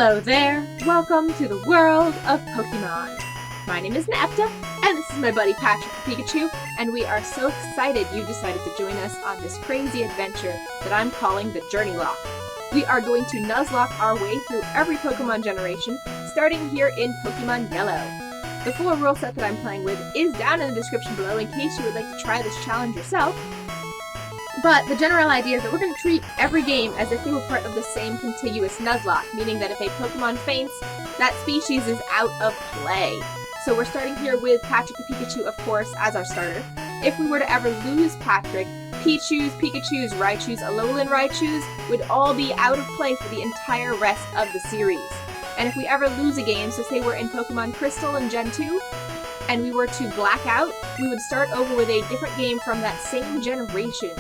Hello there! Welcome to the world of Pokemon. My name is Nepta, and this is my buddy Patrick the Pikachu, and we are so excited you decided to join us on this crazy adventure that I'm calling the JourneyLocke. We are going to Nuzlocke our way through every Pokemon generation, starting here in Pokemon Yellow. The full rule set that I'm playing with is down in the description below in case you would like to try this challenge yourself. But the general idea is that we're going to treat every game as if they were part of the same contiguous Nuzlocke, meaning that if a Pokemon faints, that species is out of play. So we're starting here with Patrick the Pikachu, of course, as our starter. If we were to ever lose Patrick, Pichus, Pikachus, Raichus, Alolan Raichus would all be out of play for the entire rest of the series. And if we ever lose a game, so say we're in Pokemon Crystal in Gen 2, and we were to black out, we would start over with a different game from that same generation.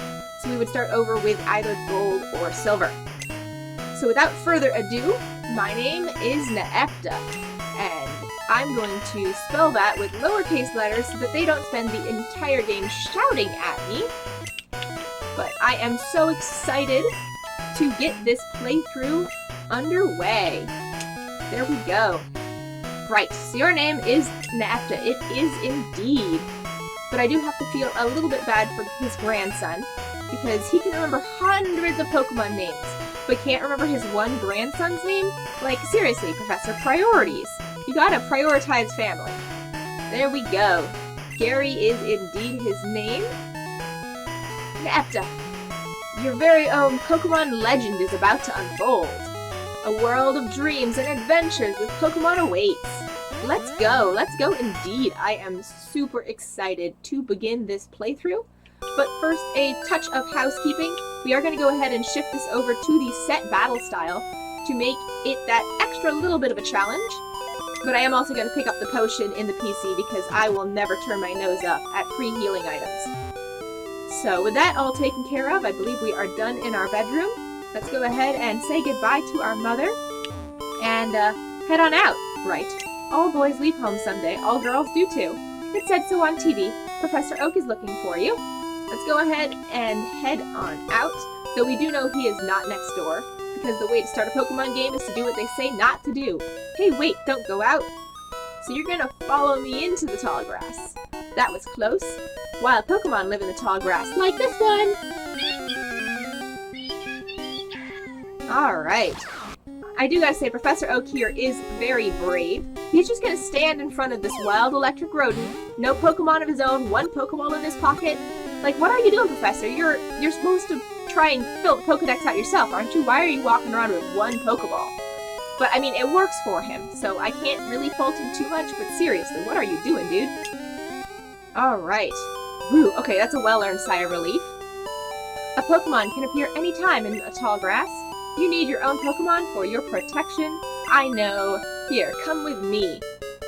So we would start over with either Gold or Silver. So without further ado, my name is Nepta, and I'm going to spell that with lowercase letters so that they don't spend the entire game shouting at me. But I am so excited to get this playthrough underway. There we go. Right, so your name is Nepta. It is indeed. But I do have to feel a little bit bad for his grandson, because he can remember hundreds of Pokemon names, but can't remember his one grandson's name? Like, seriously, Professor, priorities. You gotta prioritize family. There we go. Gary is indeed his name. Nepta, your very own Pokemon legend is about to unfold. A world of dreams and adventures with Pokemon awaits. Let's go indeed. I am super excited to begin this playthrough. But first, a touch of housekeeping. We are going to go ahead and shift this over to the set battle style to make it that extra little bit of a challenge. But I am also going to pick up the potion in the PC because I will never turn my nose up at free healing items. So with that all taken care of, I believe we are done in our bedroom. Let's go ahead and say goodbye to our mother and head on out. Right. All boys leave home someday. All girls do too. It said so on TV. Professor Oak is looking for you. Let's go ahead and head on out, though we do know he is not next door, because the way to start a Pokemon game is to do what they say not to do. Hey, wait, don't go out. So you're gonna follow me into the tall grass. That was close. Wild Pokemon live in the tall grass, like this one! Alright. I do gotta say, Professor Oak here is very brave. He's just gonna stand in front of this wild electric rodent, no Pokemon of his own, one Pokeball in his pocket. Like, what are you doing, Professor? You're supposed to try and fill the Pokedex out yourself, aren't you? Why are you walking around with one Pokeball? But, I mean, it works for him, so I can't really fault him too much, but seriously, what are you doing, dude? Alright. Whew, okay, that's a well-earned sigh of relief. A Pokemon can appear anytime in a tall grass. You need your own Pokemon for your protection. I know. Here, come with me.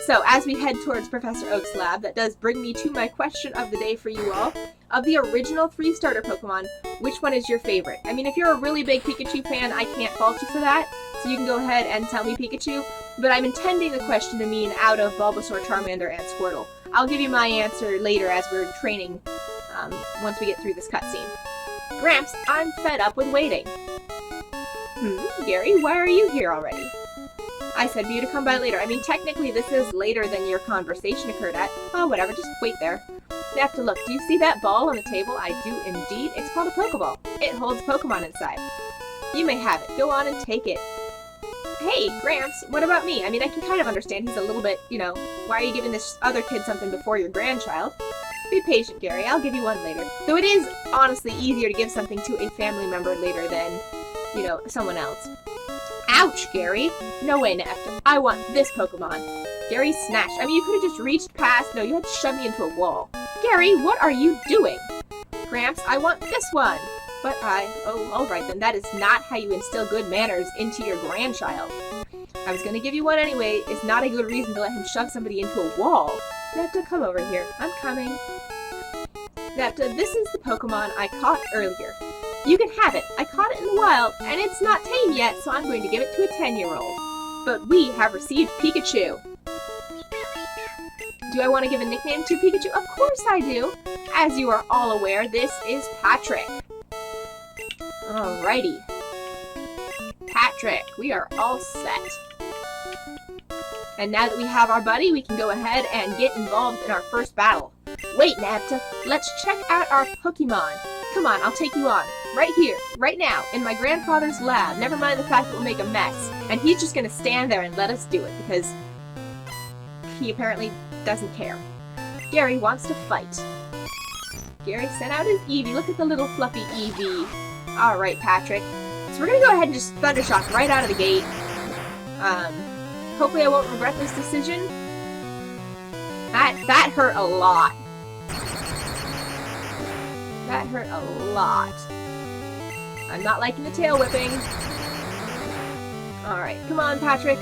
So, as we head towards Professor Oak's lab, that does bring me to my question of the day for you all. Of the original 3 starter Pokemon, which one is your favorite? I mean, if you're a really big Pikachu fan, I can't fault you for that, so you can go ahead and tell me Pikachu, but I'm intending the question to mean out of Bulbasaur, Charmander, and Squirtle. I'll give you my answer later as we're training, once we get through this cutscene. Gramps, I'm fed up with waiting. Gary, why are you here already? I said for you to come by later. I mean, technically this is later than your conversation occurred at. Oh, whatever, just wait there. Nepta, look, do you see that ball on the table? I do indeed. It's called a Pokeball. It holds Pokemon inside. You may have it. Go on and take it. Hey, Gramps, what about me? I mean, I can kind of understand he's a little bit, you know, why are you giving this other kid something before your grandchild? Be patient, Gary. I'll give you one later. Though it is, honestly, easier to give something to a family member later than, you know, someone else. Ouch, Gary! No way, Nepta. I want this Pokemon. Gary snatched. I mean, you could have just reached past. No, you had to shove me into a wall. Gary, what are you doing? Gramps, I want this one. But oh, alright then. That is not how you instill good manners into your grandchild. I was gonna give you one anyway. It's not a good reason to let him shove somebody into a wall. Nepta, come over here. I'm coming. Nepta, this is the Pokemon I caught earlier. You can have it. I caught it in the wild, and it's not tame yet, so I'm going to give it to a 10-year-old. But we have received Pikachu. Do I want to give a nickname to Pikachu? Of course I do. As you are all aware, this is Patrick. Alrighty. Patrick. We are all set. And now that we have our buddy, we can go ahead and get involved in our first battle. Wait, Nabta, let's check out our Pokemon. Come on, I'll take you on. Right here, right now, in my grandfather's lab. Never mind the fact that we'll make a mess. And he's just gonna stand there and let us do it, because he apparently doesn't care. Gary wants to fight. Gary sent out his Eevee. Look at the little fluffy Eevee. Alright, Patrick. So we're gonna go ahead and just Thunder Shock right out of the gate. Hopefully I won't regret this decision. That hurt a lot. That hurt a lot. I'm not liking the tail whipping. Alright, come on, Patrick.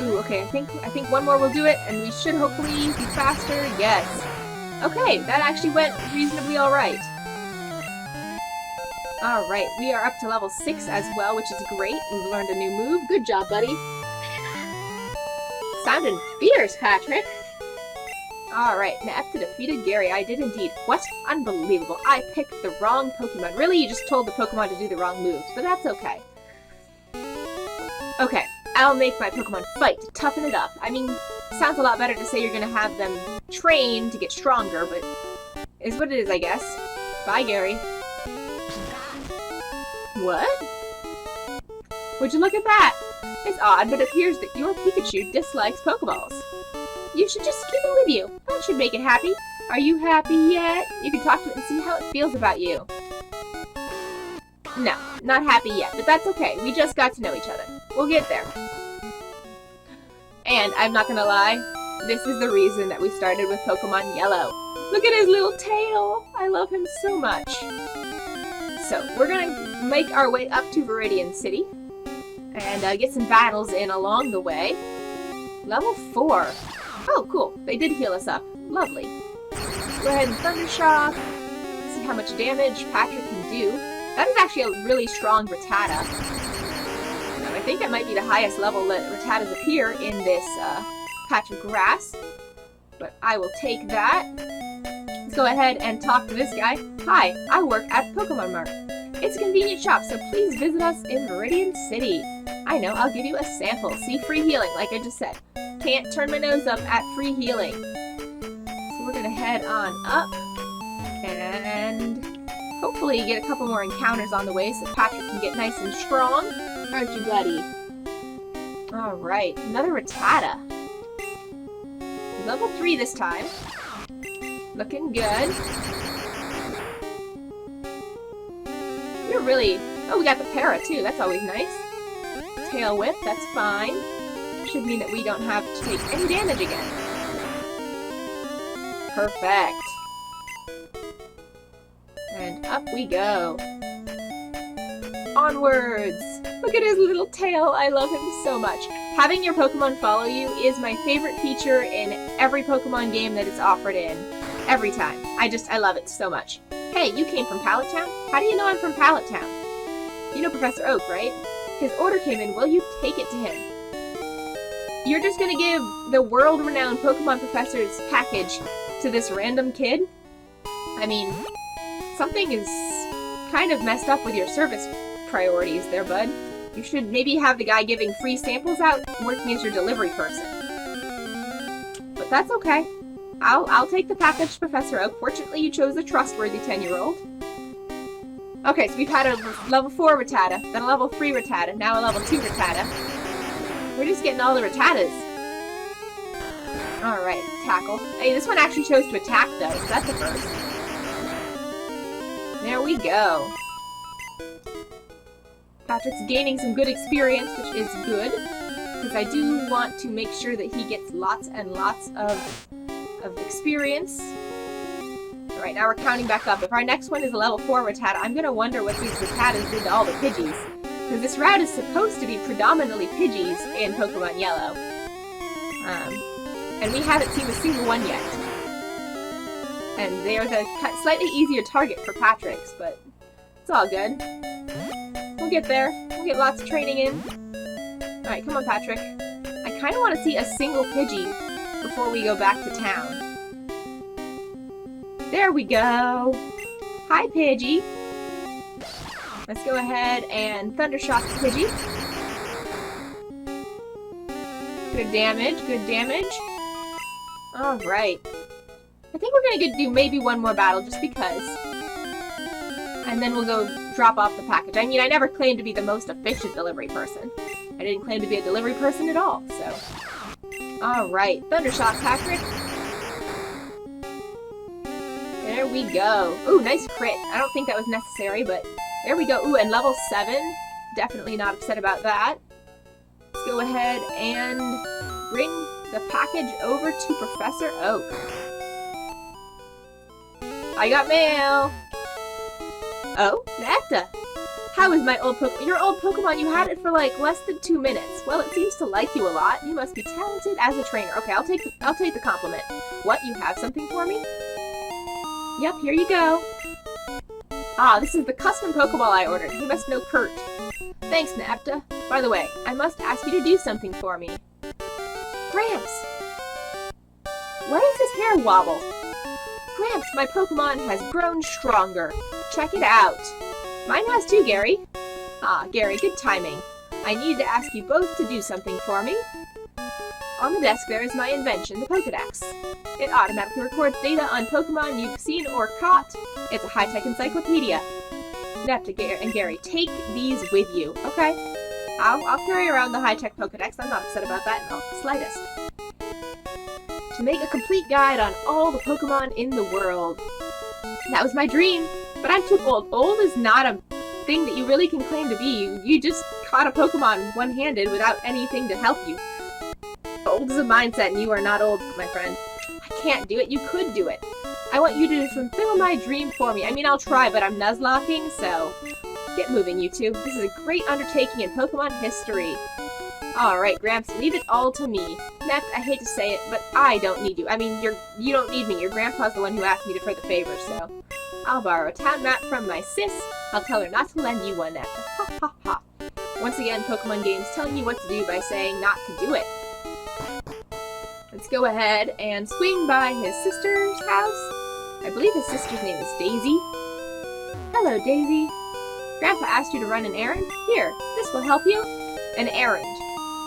Ooh, okay, I think one more will do it, and we should hopefully be faster. Yes. Okay, that actually went reasonably alright. Alright, we are up to level 6 as well, which is great. We've learned a new move. Good job, buddy. Sounding fierce, Patrick. Alright, Nabta defeated Gary. I did indeed. What? Unbelievable. I picked the wrong Pokemon. Really, you just told the Pokemon to do the wrong moves, but that's okay. Okay, I'll make my Pokemon fight to toughen it up. I mean, sounds a lot better to say you're gonna have them train to get stronger, but is what it is, I guess. Bye, Gary. What? Would you look at that? It's odd, but it appears that your Pikachu dislikes Pokeballs. You should just keep it with you. That should make it happy. Are you happy yet? You can talk to it and see how it feels about you. No, not happy yet, but that's okay. We just got to know each other. We'll get there. And I'm not gonna lie, this is the reason that we started with Pokemon Yellow. Look at his little tail! I love him so much. So, we're gonna make our way up to Viridian City and get some battles in along the way. Level 4. Oh, cool. They did heal us up. Lovely. Go ahead and Thunder Shock. See how much damage Patrick can do. That is actually a really strong Rattata. I think that might be the highest level that Rattatas appear in this patch of grass. But I will take that. Let's go ahead and talk to this guy. Hi, I work at Pokemon Mart. It's a convenient shop, so please visit us in Viridian City. I know, I'll give you a sample. See, free healing, like I just said. Can't turn my nose up at free healing. So we're gonna head on up. And hopefully get a couple more encounters on the way so Patrick can get nice and strong. Aren't you, buddy? Alright, another Rattata. Level 3 this time. Looking good. We're really... Oh, we got the para too. That's always nice. Tail whip, that's fine. Should mean that we don't have to take any damage again. Perfect. And up we go. Onwards! Look at his little tail. I love him so much. Having your Pokemon follow you is my favorite feature in every Pokemon game that it's offered in. Every time. I love it so much. Hey, you came from Pallet Town? How do you know I'm from Pallet Town? You know Professor Oak, right? His order came in. Will you take it to him? You're just gonna give the world-renowned Pokemon Professor's package to this random kid? I mean, something is kind of messed up with your service priorities there, bud. You should maybe have the guy giving free samples out working as your delivery person. But that's okay. I'll take the package, Professor Oak. Fortunately, you chose a trustworthy 10-year-old. Okay, so we've had a level 4 Rattata, then a level 3 Rattata, now a level 2 Rattata. We're just getting all the Rattatas. Alright, tackle. Hey, this one actually chose to attack, though, so that's a first. There we go. Patrick's gaining some good experience, which is good, because I do want to make sure that he gets lots and lots of experience. Alright, now we're counting back up. If our next one is a level 4 Rattata, I'm gonna wonder what these Rattatas did to all the Pidgeys. Because this route is supposed to be predominantly Pidgeys in Pokemon Yellow. And we haven't seen a single one yet. And they are the slightly easier target for Patrick's, but it's all good. We'll get there. We'll get lots of training in. Alright, come on, Patrick. I kind of want to see a single Pidgey before we go back to town. There we go! Hi, Pidgey! Let's go ahead and Thundershock Pidgey. Good damage, good damage. Alright. I think we're gonna do maybe one more battle just because. And then we'll go drop off the package. I mean, I never claimed to be the most efficient delivery person. I didn't claim to be a delivery person at all, so. Alright, Thundershock Patrick. There we go. Ooh, nice crit. I don't think that was necessary, but there we go. Ooh, and level 7. Definitely not upset about that. Let's go ahead and bring the package over to Professor Oak. I got mail! Oh, Netta! How is my old Pokemon? Your old Pokemon, you had it for like less than 2 minutes. Well, it seems to like you a lot. You must be talented as a trainer. Okay, I'll take the compliment. What, you have something for me? Yep, here you go. Ah, this is the custom Pokeball I ordered. You must know Kurt. Thanks, Napta. By the way, I must ask you to do something for me. Gramps! What is this hair wobble? Gramps, my Pokemon has grown stronger. Check it out. Mine has too, Gary. Ah, Gary, good timing. I needed to ask you both to do something for me. On the desk there is my invention, the Pokedex. It automatically records data on Pokemon you've seen or caught. It's a high-tech encyclopedia. Nepta and Gary, take these with you, okay? I'll carry around the high-tech Pokedex. I'm not upset about that, not the slightest. To make a complete guide on all the Pokemon in the world. That was my dream, but I'm too old. Old is not a thing that you really can claim to be. You just caught a Pokemon one-handed without anything to help you. Old is a mindset, and you are not old, my friend. I can't do it. You could do it. I want you to fulfill my dream for me. I mean, I'll try, but I'm Nuzlocking, so get moving, you two. This is a great undertaking in Pokemon history. Alright, Gramps, leave it all to me. Nep, I hate to say it, but I don't need you. I mean, you don't need me. Your grandpa's the one who asked me for the favor, so I'll borrow a town map from my sis. I'll tell her not to lend you one, Nep. Ha ha ha. Once again, Pokemon Games telling you what to do by saying not to do it. Let's go ahead and swing by his sister's house. I believe his sister's name is Daisy. Hello, Daisy. Grandpa asked you to run an errand? Here, this will help you. An errand.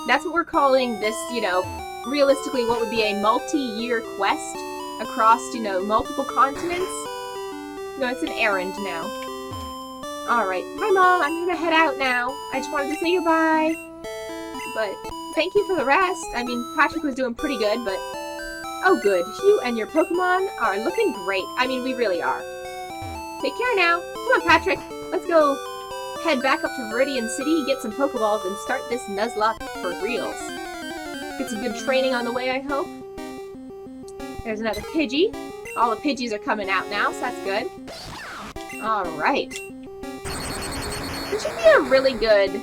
That's what we're calling this, you know, realistically what would be a multi-year quest across, you know, multiple continents. No, it's an errand now. Alright. Hi, Mom. I'm gonna head out now. I just wanted to say goodbye. But thank you for the rest. I mean, Patrick was doing pretty good, but oh good. You and your Pokemon are looking great. I mean, we really are. Take care now. Come on, Patrick. Let's go head back up to Viridian City, get some Pokeballs, and start this Nuzlocke for reals. Get some good training on the way, I hope. There's another Pidgey. All the Pidgeys are coming out now, so that's good. Alright. This should be a really good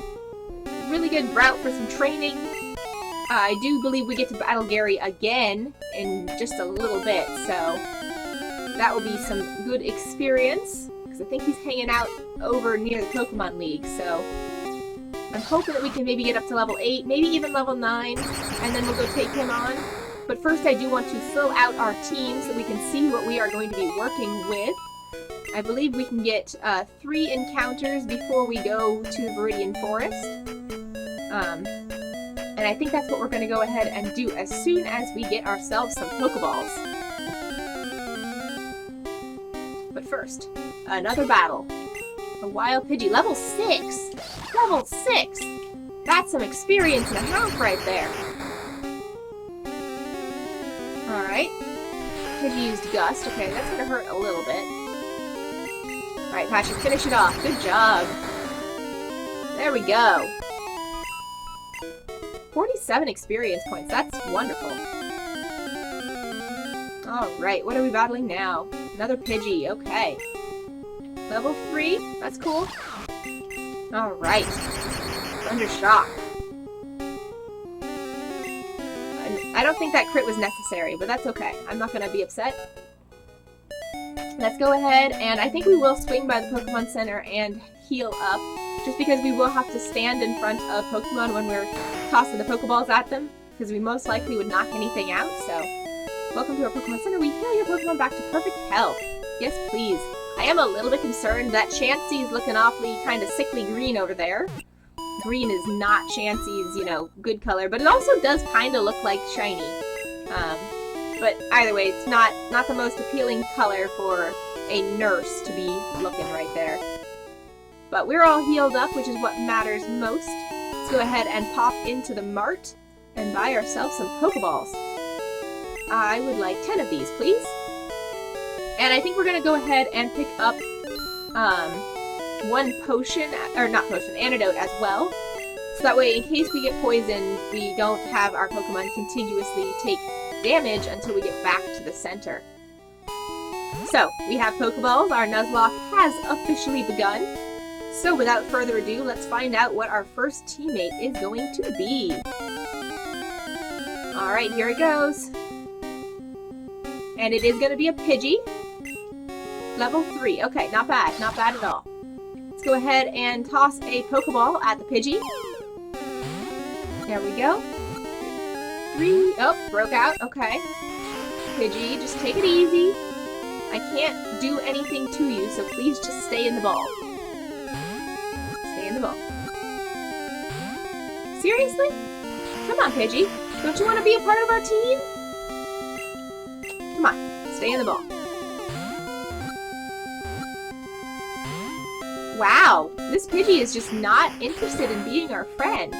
route for some training. I do believe we get to battle Gary again in just a little bit, so that will be some good experience, because I think he's hanging out over near the Pokemon League, so I'm hoping that we can maybe get up to level 8, maybe even level 9, and then we'll go take him on. But first I do want to fill out our team so we can see what we are going to be working with. I believe we can get 3 encounters before we go to the Viridian Forest. And I think that's what we're going to go ahead and do as soon as we get ourselves some Pokeballs. But first, another battle. A wild Pidgey, level 6! Level 6! That's some experience and a half right there. Alright. Pidgey used Gust. Okay, that's gonna hurt a little bit. Alright, Patrick, finish it off. Good job. There we go. 47 experience points. That's wonderful. Alright, what are we battling now? Another Pidgey. Okay. Level 3. That's cool. Alright. Thundershock. I don't think that crit was necessary, but that's okay. I'm not going to be upset. Let's go ahead, and I think we will swing by the Pokemon Center and heal up, just because we will have to stand in front of Pokemon when we're tossing the Pokeballs at them, because we most likely would knock anything out, so welcome to our Pokemon Center. We heal your Pokemon back to perfect health. Yes, please. I am a little bit concerned that Chansey's looking awfully kind of sickly green over there. Green is not Chansey's, you know, good color, but it also does kind of look like shiny. But either way, it's not the most appealing color for a nurse to be looking right there. But we're all healed up, which is what matters most. Let's go ahead and pop into the mart and buy ourselves some Pokeballs. I would like 10 of these, please. And I think we're going to go ahead and pick up one potion, or not potion, antidote as well. So that way, in case we get poisoned, we don't have our Pokemon contiguously take damage until we get back to the center. So, we have Pokeballs. Our Nuzlocke has officially begun. So, without further ado, let's find out what our first teammate is going to be. Alright, here it goes. And it is going to be a Pidgey. Level 3. Okay, not bad. Not bad at all. Let's go ahead and toss a Pokeball at the Pidgey. There we go. 3. Oh, broke out. Okay. Pidgey, just take it easy. I can't do anything to you, so please just stay in the ball. Stay in the ball. Seriously? Come on, Pidgey. Don't you want to be a part of our team? Come on, stay in the ball. Wow, this Pidgey is just not interested in being our friend.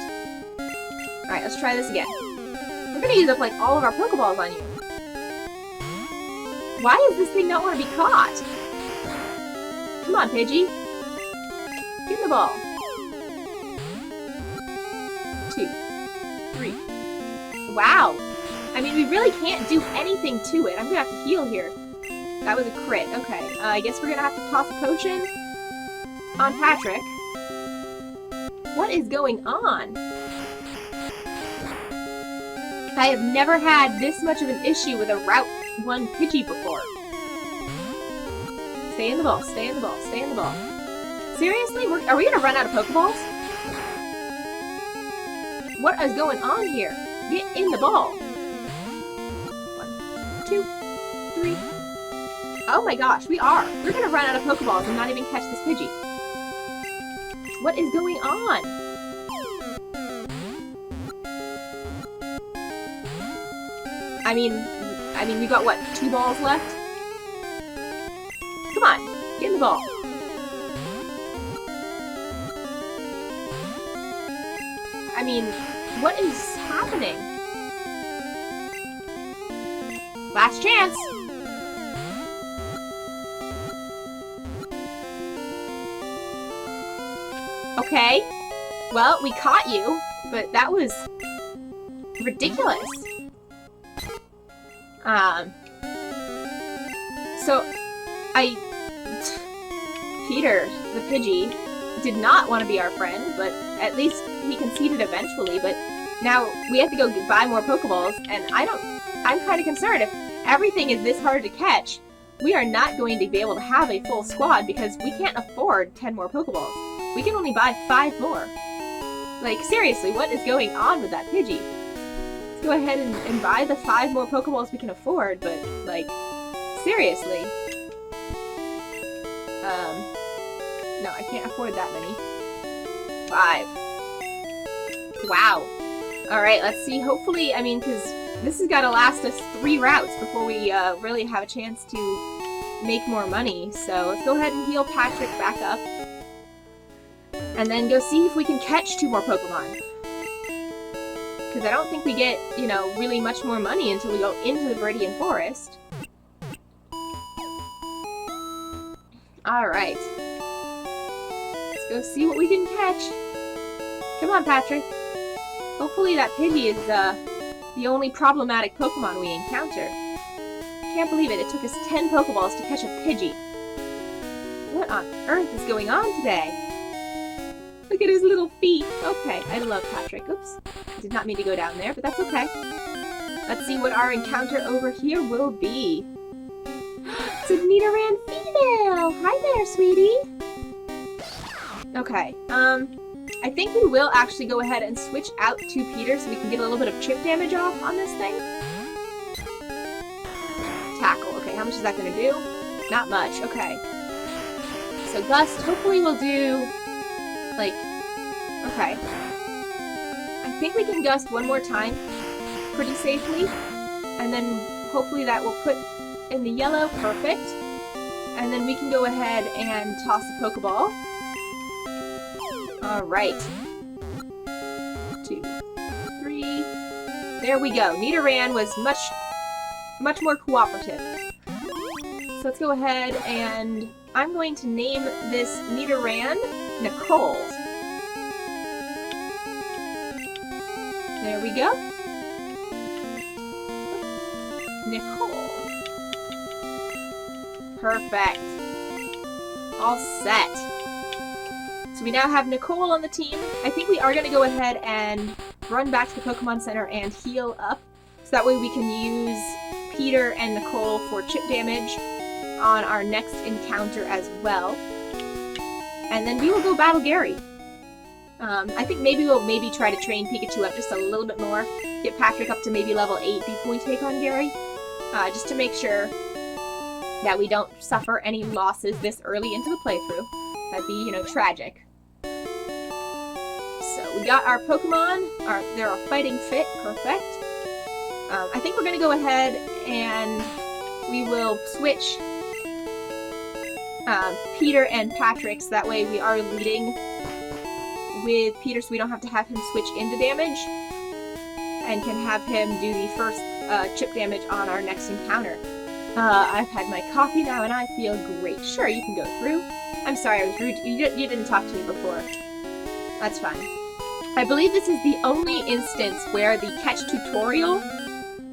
Alright, let's try this again. We're gonna use up like all of our Pokeballs on you. Why does this thing not want to be caught? Come on, Pidgey. Get in the ball. 2, 3. Wow. I mean, we really can't do anything to it. I'm gonna have to heal here. That was a crit. Okay. I guess we're gonna have to toss a potion on Patrick. What is going on? I have never had this much of an issue with a Route 1 Pidgey before. Stay in the ball, stay in the ball, stay in the ball. Seriously? Are we gonna run out of Pokeballs? What is going on here? Get in the ball. 1, 2, 3. Oh my gosh, we are. We're gonna run out of Pokeballs and not even catch this Pidgey. What is going on? I mean, we got, what, 2 balls left? Come on, get in the ball. I mean, what is happening? Last chance! Okay, well, we caught you, but that was ridiculous. So, Peter, the Pidgey, did not want to be our friend, but at least he conceded eventually, but now we have to go buy more Pokeballs, and I'm kind of concerned. If everything is this hard to catch, we are not going to be able to have a full squad because we can't afford 10 more Pokeballs. We can only buy 5 more. Like, seriously, what is going on with that Pidgey? Let's go ahead and buy the 5 more Pokeballs we can afford, but, like, seriously. No, I can't afford that many. 5. Wow. Alright, let's see. Hopefully, I mean, because this has got to last us 3 routes before we really have a chance to make more money. So let's go ahead and heal Patrick back up. And then go see if we can catch 2 more Pokemon. Because I don't think we get, you know, really much more money until we go into the Viridian Forest. Alright. Let's go see what we can catch. Come on, Patrick. Hopefully that Pidgey is the only problematic Pokemon we encounter. Can't believe it. It took us 10 Pokeballs to catch a Pidgey. What on earth is going on today? Look at his little feet. Okay, I love Patrick. Oops. I did not mean to go down there, but that's okay. Let's see what our encounter over here will be. It's a Nidoran female! Hi there, sweetie! Okay, I think we will actually go ahead and switch out to Peter so we can get a little bit of chip damage off on this thing. Tackle. Okay, how much is that going to do? Not much. Okay. so Gust, hopefully we'll do, like, okay. I think we can Gust one more time pretty safely, and then hopefully that will put in the yellow, perfect. And then we can go ahead and toss a Pokeball. Alright. 2, 3. There we go. Nidoran was much more cooperative. So let's go ahead and I'm going to name this Nidoran Nicole. There we go. Nicole. Perfect. All set. So we now have Nicole on the team. I think we are going to go ahead and run back to the Pokemon Center and heal up. So that way we can use Peter and Nicole for chip damage on our next encounter as well. And then we will go battle Gary. I think maybe we'll try to train Pikachu up just a little bit more. Get Patrick up to maybe level 8 before we take on Gary. Just to make sure that we don't suffer any losses this early into the playthrough. That'd be, tragic. So we got our Pokemon. They're all fighting fit. Perfect. I think we're going to go ahead and we will switch Peter and Patrick, so that way we are leading with Peter, so we don't have to have him switch into damage, and can have him do the first chip damage on our next encounter. I've had my coffee now and I feel great. Sure, you can go through. I'm sorry I was rude. You didn't talk to me before. That's fine. I believe this is the only instance where the catch tutorial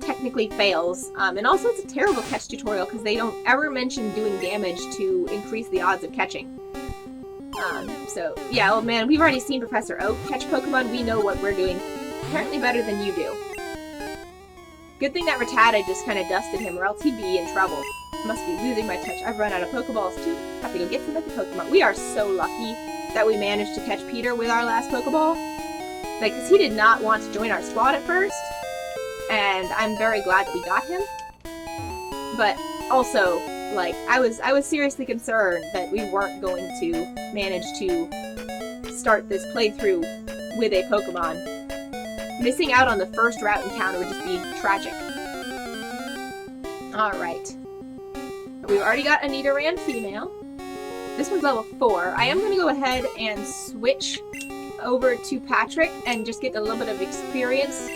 technically fails. And also it's a terrible catch tutorial because they don't ever mention doing damage to increase the odds of catching. So, yeah, oh man, we've already seen Professor Oak catch Pokemon. We know what we're doing apparently better than you do. Good thing that Rattata just kind of dusted him, or else he'd be in trouble. Must be losing my touch. I've run out of Pokeballs too. Have to go get some other Pokemon. We are so lucky that we managed to catch Peter with our last Pokeball. Like, because he did not want to join our squad at first. And I'm very glad that we got him. But also, like, I was seriously concerned that we weren't going to manage to start this playthrough with a Pokemon. Missing out on the first route encounter would just be tragic. Alright. We've already got a Nidoran female. This one's level 4. I am going to go ahead and switch over to Patrick and just get a little bit of experience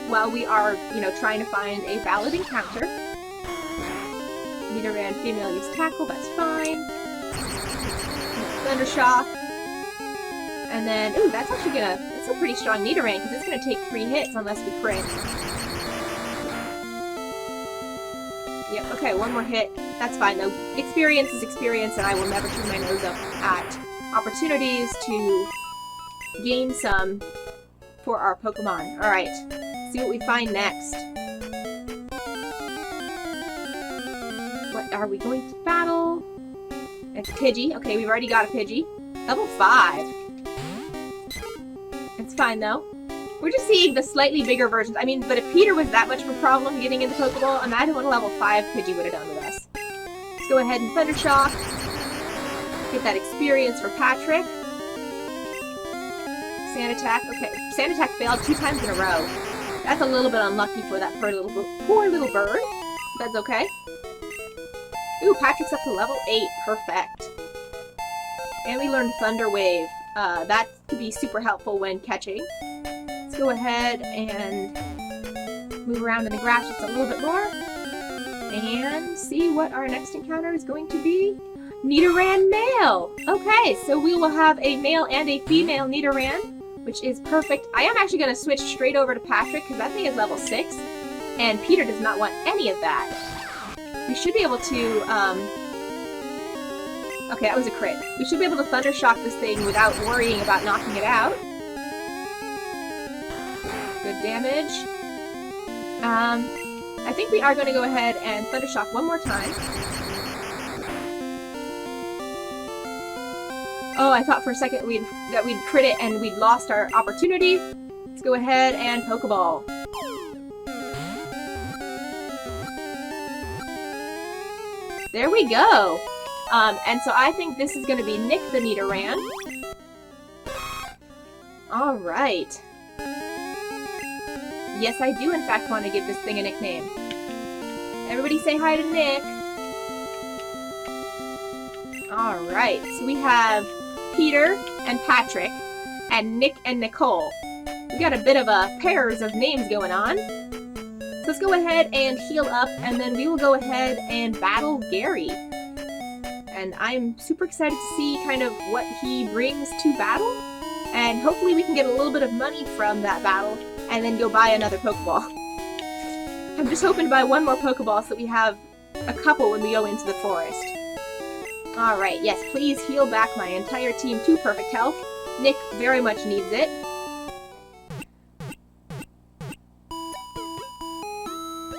while we are, trying to find a valid encounter. Nidoran female use tackle, that's fine. Thundershock. And then, ooh, that's actually that's a pretty strong Nidoran, because it's gonna take 3 hits unless we crit. Yep, okay, 1 more hit. That's fine though. Experience is experience, and I will never turn my nose up at opportunities to gain some for our Pokemon. Alright, see what we find next. What are we going to battle? It's Pidgey. Okay, we've already got a Pidgey. Level 5. It's fine though. We're just seeing the slightly bigger versions. I mean, but if Peter was that much of a problem getting into Pokeball, imagine what a level 5 Pidgey would have done with us. Let's go ahead and Thundershock. Get that experience for Patrick. Sand Attack. Okay, Sand Attack failed 2 times in a row. That's a little bit unlucky for that poor little bird. That's okay. Ooh, Patrick's up to level 8. Perfect. And we learned Thunder Wave. That could be super helpful when catching. Let's go ahead and move around in the grass just a little bit more. And see what our next encounter is going to be. Nidoran male! Okay, so we will have a male and a female Nidoran, which is perfect. I am actually going to switch straight over to Patrick, because that thing is level 6. And Peter does not want any of that. We should be able to, okay, that was a crit. We should be able to Thundershock this thing without worrying about knocking it out. Good damage. I think we are going to go ahead and Thundershock one more time. Oh, I thought for a second that we'd crit it and we'd lost our opportunity. Let's go ahead and Pokeball. There we go! And so I think this is going to be Nick the Nidoran. Alright. Yes, I do in fact want to give this thing a nickname. Everybody say hi to Nick. Alright, so we have Peter and Patrick, and Nick and Nicole. We got a bit of a pairs of names going on. So let's go ahead and heal up, and then we will go ahead and battle Gary. And I'm super excited to see kind of what he brings to battle. And hopefully we can get a little bit of money from that battle, and then go buy another Pokeball. I'm just hoping to buy one more Pokeball so that we have a couple when we go into the forest. Alright, yes, please heal back my entire team to perfect health. Nick very much needs it.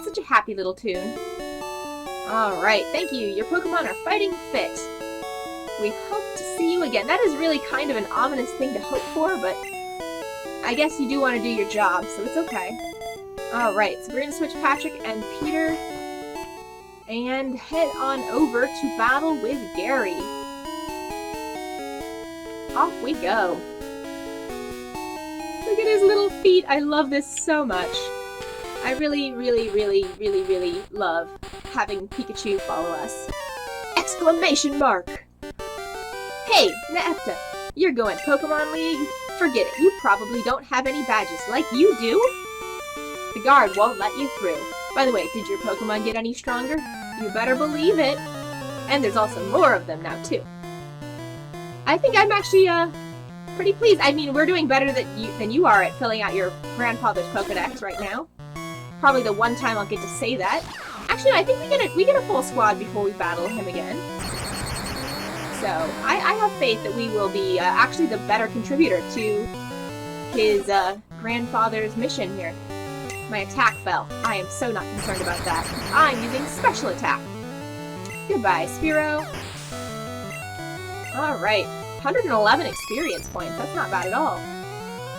Such a happy little tune. Alright, thank you. Your Pokemon are fighting fit. We hope to see you again. That is really kind of an ominous thing to hope for, but I guess you do want to do your job, so it's okay. Alright, so we're going to switch Patrick and Peter and head on over to battle with Gary. Off we go. Look at his little feet. I love this so much. I really, really, really, really, really love having Pikachu follow us. Exclamation mark! Hey, Nepta, you're going Pokemon League? Forget it, you probably don't have any badges like you do. The guard won't let you through. By the way, did your Pokemon get any stronger? You better believe it. And there's also more of them now, too. I think I'm actually, pretty pleased. I mean, we're doing better than you are at filling out your grandfather's Pokedex right now. Probably the one time I'll get to say that. Actually, I think we get a full squad before we battle him again. So, I have faith that we will be actually the better contributor to his grandfather's mission here. My attack fell. I am so not concerned about that. I'm using special attack. Goodbye, Spearow. Alright, 111 experience points. That's not bad at all.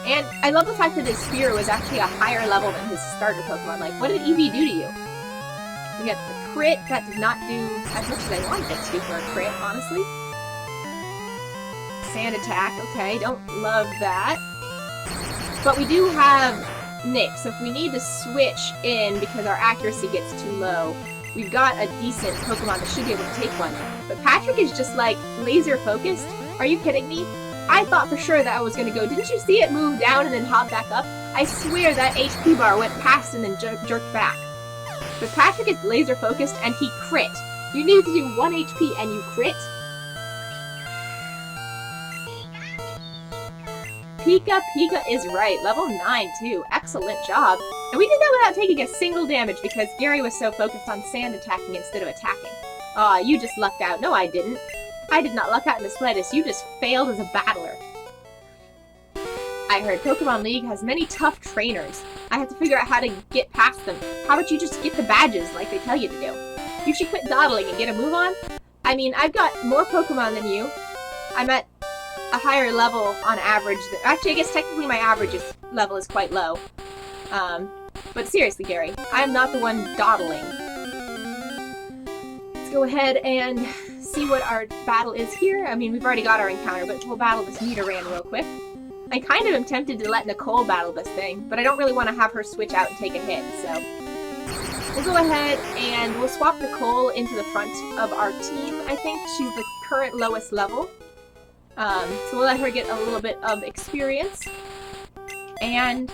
And I love the fact that his Spearow is actually a higher level than his starter Pokemon. Like, what did Eevee do to you? We got the crit. That did not do as much as I wanted it to do for a crit, honestly. Sand attack. Okay, don't love that. But we do have Nick, so if we need to switch in because our accuracy gets too low, we've got a decent Pokemon that should be able to take one. But Patrick is just like laser focused. Are you kidding me? I thought for sure that I was going to go. Didn't you see it move down and then hop back up? I swear that HP bar went past and then jerked back. But Patrick is laser focused and he crit. You need to do 1 HP and you crit? Pika is right. Level 9 too. Excellent job. And we did that without taking a single damage because Gary was so focused on sand attacking instead of attacking. Aw, you just lucked out. No, I didn't. I did not luck out in the slightest. You just failed as a battler. I heard Pokemon League has many tough trainers. I have to figure out how to get past them. How about you just get the badges like they tell you to do? You should quit dawdling and get a move on. I mean, I've got more Pokemon than you. I'm at a higher level on average. Actually, I guess technically my average level is quite low. But seriously, Gary, I'm not the one dawdling. Let's go ahead and see what our battle is here. I mean, we've already got our encounter, but we'll battle this Nidoran real quick. I kind of am tempted to let Nicole battle this thing, but I don't really want to have her switch out and take a hit, so we'll go ahead and we'll swap Nicole into the front of our team, I think. She's the current lowest level. So we'll let her get a little bit of experience. And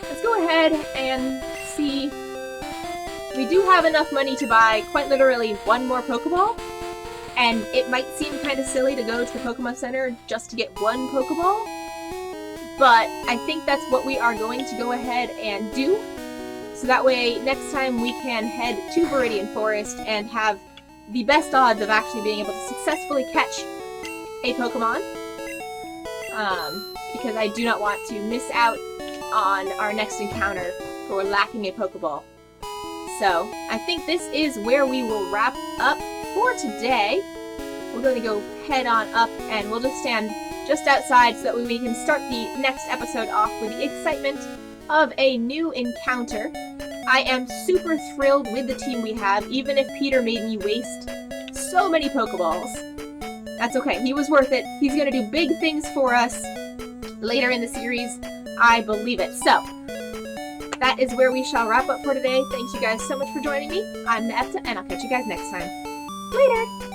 let's go ahead and see. We do have enough money to buy quite literally one more Pokeball. And it might seem kind of silly to go to the Pokemon Center just to get one Pokeball. But I think that's what we are going to go ahead and do. So that way, next time we can head to Viridian Forest and have the best odds of actually being able to successfully catch a Pokemon. Because I do not want to miss out on our next encounter for lacking a Pokeball. So, I think this is where we will wrap up for today. We're going to go head on up and we'll just stand just outside so that we can start the next episode off with the excitement of a new encounter. I am super thrilled with the team we have, even if Peter made me waste so many Pokeballs. That's okay. He was worth it. He's going to do big things for us later in the series. I believe it. So, that is where we shall wrap up for today. Thanks you guys so much for joining me. I'm Nepta, and I'll catch you guys next time. Later!